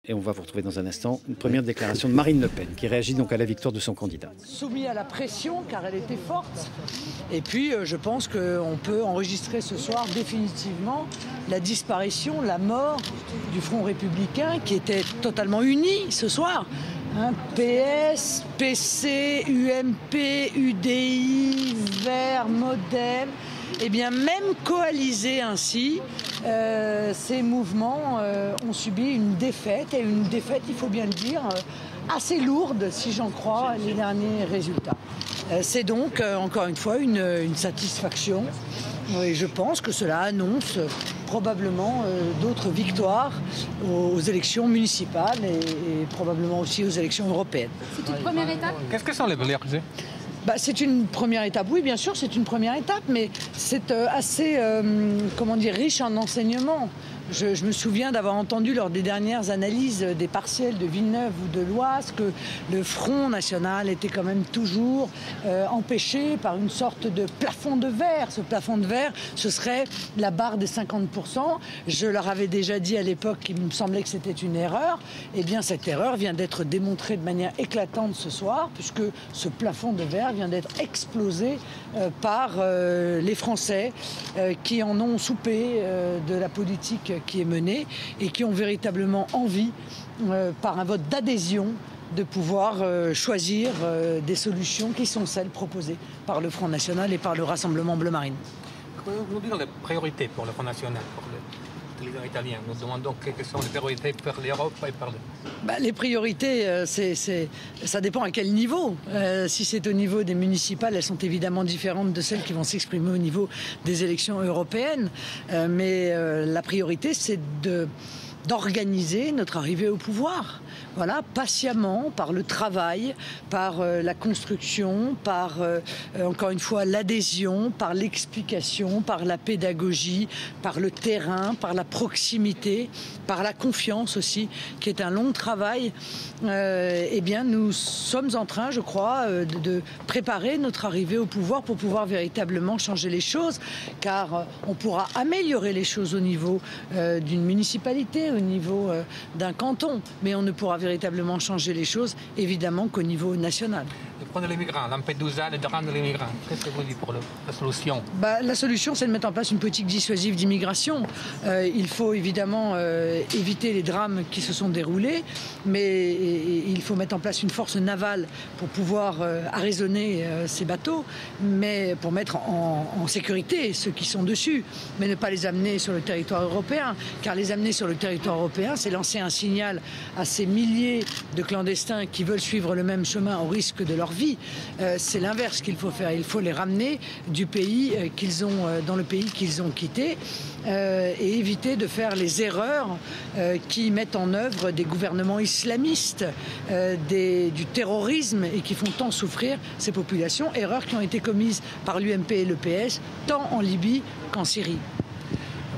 Et on va vous retrouver dans un instant une première déclaration de Marine Le Pen qui réagit donc à la victoire de son candidat. Soumis à la pression car elle était forte. Et puis je pense qu'on peut enregistrer ce soir définitivement la disparition, la mort du Front républicain qui était totalement uni ce soir. PS, PC, UMP, UDI, Verts, Modem, eh bien même coalisés ainsi, ces mouvements ont subi une défaite, et une défaite, il faut bien le dire, assez lourde si j'en crois les derniers résultats. C'est donc encore une fois une satisfaction. Et je pense que cela annonce probablement d'autres victoires aux élections municipales et probablement aussi aux élections européennes. C'est une première étape. Qu'est-ce que sont les priorités ? C'est une première étape, oui bien sûr c'est une première étape, mais c'est assez riche en enseignements. Je me souviens d'avoir entendu lors des dernières analyses des partiels de Villeneuve ou de l'Oise que le Front National était quand même toujours empêché par une sorte de plafond de verre. Ce plafond de verre, ce serait la barre des 50%. Je leur avais déjà dit à l'époque qu'il me semblait que c'était une erreur. Eh bien cette erreur vient d'être démontrée de manière éclatante ce soir, puisque ce plafond de verre vient d'être explosé par les Français qui en ont soupé de la politique qui est menée et qui ont véritablement envie, par un vote d'adhésion, de pouvoir choisir des solutions qui sont celles proposées par le Front National et par le Rassemblement Bleu Marine. Nous disons les priorités pour le Front National, pour le leader italien. Nous demandons quelles sont les priorités pour l'Europe et par le... Les priorités, ça dépend à quel niveau. Si c'est au niveau des municipales, elles sont évidemment différentes de celles qui vont s'exprimer au niveau des élections européennes. Mais la priorité, c'est d'organiser notre arrivée au pouvoir. Voilà, patiemment, par le travail, par la construction, par, encore une fois, l'adhésion, par l'explication, par la pédagogie, par le terrain, par la proximité, par la confiance aussi, qui est un long travail. Eh bien, nous sommes en train, je crois, de préparer notre arrivée au pouvoir pour pouvoir véritablement changer les choses, car on pourra améliorer les choses au niveau d'une municipalité, au niveau d'un canton, mais on ne pourra véritablement changer les choses, évidemment, qu'au niveau national. Le problème des migrants, Lampedusa, le drame des migrants, qu'est-ce que vous dites pour la solution ? La solution, c'est de mettre en place une politique dissuasive d'immigration. Il faut évidemment éviter les drames qui se sont déroulés, mais il faut mettre en place une force navale pour pouvoir arraisonner ces bateaux, mais pour mettre en sécurité ceux qui sont dessus, mais ne pas les amener sur le territoire européen, car les amener sur le territoire européen, c'est lancer un signal à ces milliers de clandestins qui veulent suivre le même chemin au risque de leur vie. C'est l'inverse qu'il faut faire. Il faut les ramener du pays dans le pays qu'ils ont quitté et éviter de faire les erreurs qui mettent en œuvre des gouvernements islamistes, du terrorisme et qui font tant souffrir ces populations. Erreurs qui ont été commises par l'UMP et le PS, tant en Libye qu'en Syrie.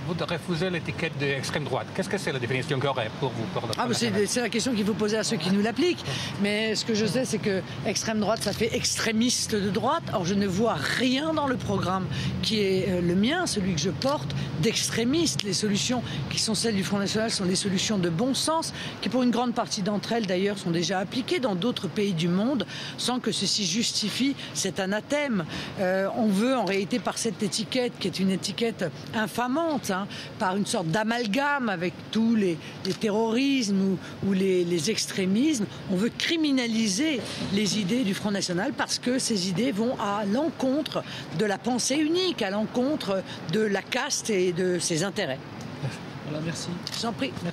Vous refusez l'étiquette d'extrême droite. Qu'est-ce que c'est la définition correcte pour vous C'est la question qu'il faut poser à ceux qui nous l'appliquent. Mais ce que je sais, c'est que extrême droite, ça fait extrémiste de droite. Or, je ne vois rien dans le programme qui est le mien, celui que je porte, d'extrémiste. Les solutions qui sont celles du Front National sont des solutions de bon sens, qui pour une grande partie d'entre elles, d'ailleurs, sont déjà appliquées dans d'autres pays du monde, sans que ceci justifie cet anathème. On veut, en réalité, par cette étiquette, qui est une étiquette infamante, par une sorte d'amalgame avec tous les terrorismes ou les extrémismes, on veut criminaliser les idées du Front National parce que ces idées vont à l'encontre de la pensée unique, à l'encontre de la caste et de ses intérêts. Voilà, merci. Je vous en prie. Merci.